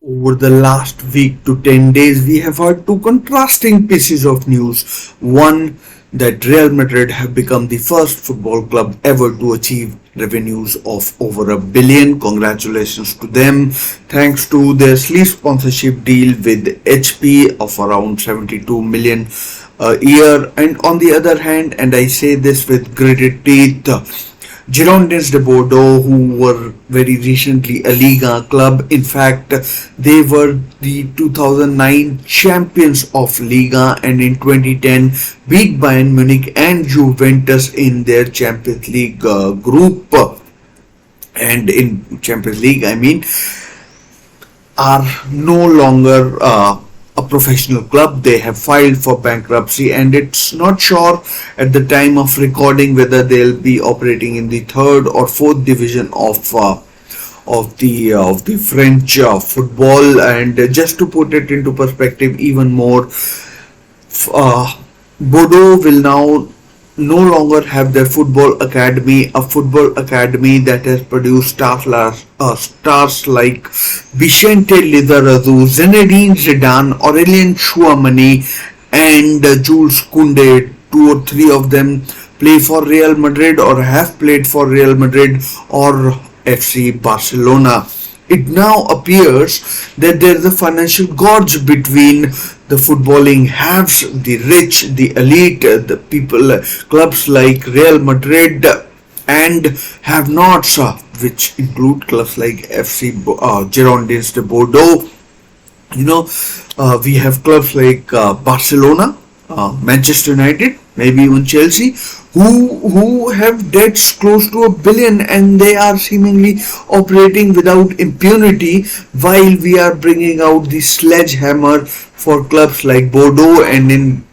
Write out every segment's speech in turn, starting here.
Over the last week to 10 days, we have heard two contrasting pieces of news. One, that Real Madrid have become the first football club ever to achieve revenues of over a billion. Congratulations to them. Thanks to their sleeve sponsorship deal with HP of around 72 million a year. And on the other hand, and I say this with gritted teeth, Girondins de Bordeaux, who were very recently a Liga club. In fact, they were the 2009 champions of Liga and in 2010 beat Bayern Munich and Juventus in their Champions League group. And in Champions League, I mean, are no longer a professional club. They have filed for bankruptcy, and it's not sure at the time of recording whether they'll be operating in the third or fourth division of the French football. And just to put it into perspective even more, Bordeaux will now no longer have their football academy, a football academy that has produced stars like Vicente Lizarazu, Zinedine Zidane, Aurelien Chouamani, and Jules Koundé. Two or three of them play for Real Madrid or have played for Real Madrid or FC Barcelona. It now appears that there is a financial gorge between the footballing haves, the rich, the elite, the people, clubs like Real Madrid, and have-nots, which include clubs like FC Girondins de Bordeaux. We have clubs like Barcelona, Manchester United, maybe even Chelsea, who have debts close to a billion, and they are seemingly operating without impunity, while we are bringing out the sledgehammer for clubs like Bordeaux. And in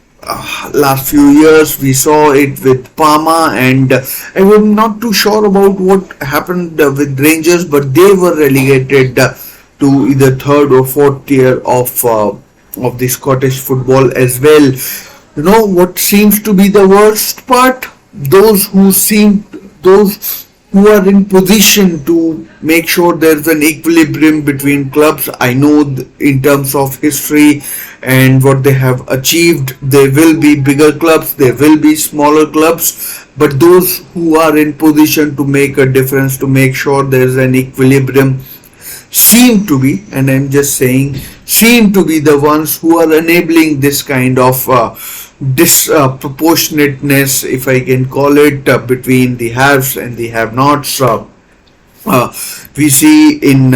last few years we saw it with Parma, and I'm not too sure about what happened with Rangers, but they were relegated to either third or fourth tier of the Scottish football as well. What seems to be the worst part? Those who are in position to make sure there's an equilibrium between clubs. I know in terms of history and what they have achieved, there will be bigger clubs, there will be smaller clubs, but those who are in position to make a difference, to make sure there's an equilibrium, seem to be, and I'm just saying, seem to be the ones who are enabling this kind of disproportionateness, if I can call it, between the haves and the have-nots. We see in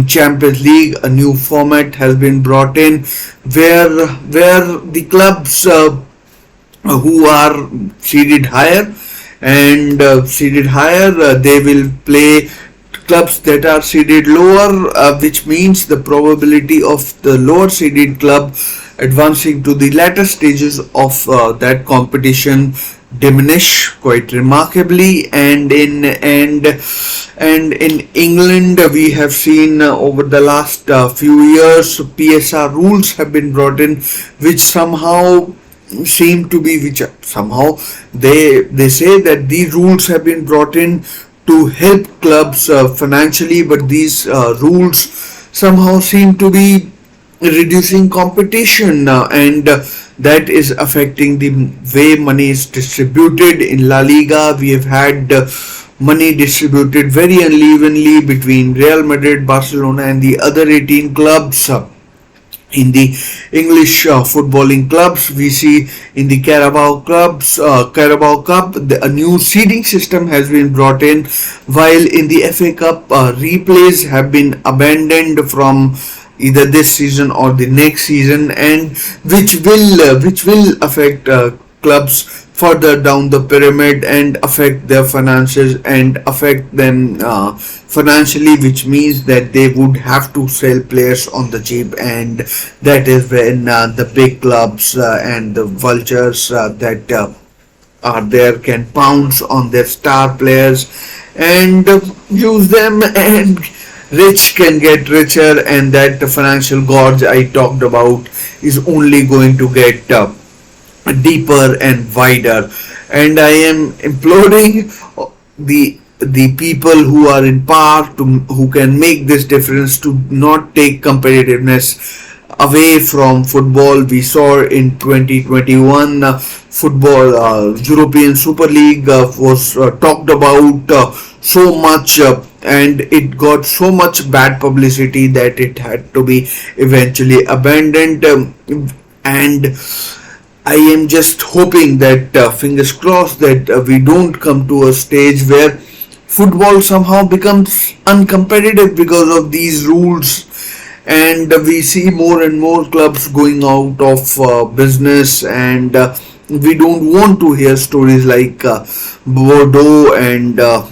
Champions League a new format has been brought in, where the clubs who are seeded higher they will play clubs that are seeded lower, which means the probability of the lower seeded club advancing to the latter stages of that competition diminish quite remarkably. And in England, we have seen over the last few years, PSR rules have been brought in, which somehow they say that these rules have been brought in to help clubs financially, but these rules somehow seem to be reducing competition, and that is affecting the way money is distributed. In La Liga, we have had money distributed very unevenly between Real Madrid, Barcelona, and the other 18 clubs. In the English footballing clubs, we see in the Carabao Cup, a new seeding system has been brought in, while in the FA Cup, replays have been abandoned from either this season or the next season, and which will affect clubs further down the pyramid and affect their finances and affect them financially, which means that they would have to sell players on the cheap, and that is when the big clubs and the vultures that are there can pounce on their star players and use them, and rich can get richer, and that the financial gorge I talked about is only going to get deeper and wider. And I am imploring the the people who are in power, who can make this difference, to not take competitiveness away from football. We saw in 2021 football, European Super League was talked about so much, and it got so much bad publicity that it had to be eventually abandoned. And I am just hoping that, fingers crossed, that we don't come to a stage where football somehow becomes uncompetitive because of these rules, and we see more and more clubs going out of business, and we don't want to hear stories like Bordeaux and other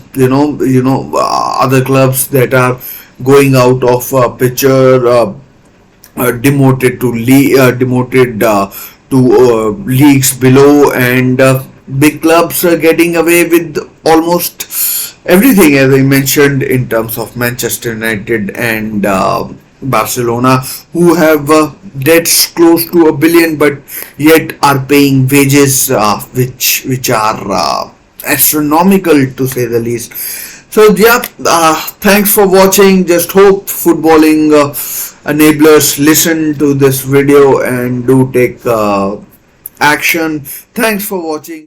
clubs that are going out of picture, demoted to leagues below, and big clubs are getting away with almost everything, as I mentioned, in terms of Manchester United and Barcelona, who have debts close to $1 billion, but yet are paying wages which are astronomical, to say the least. So yeah, thanks for watching. Just hope footballing enablers listen to this video and do take action. Thanks for watching.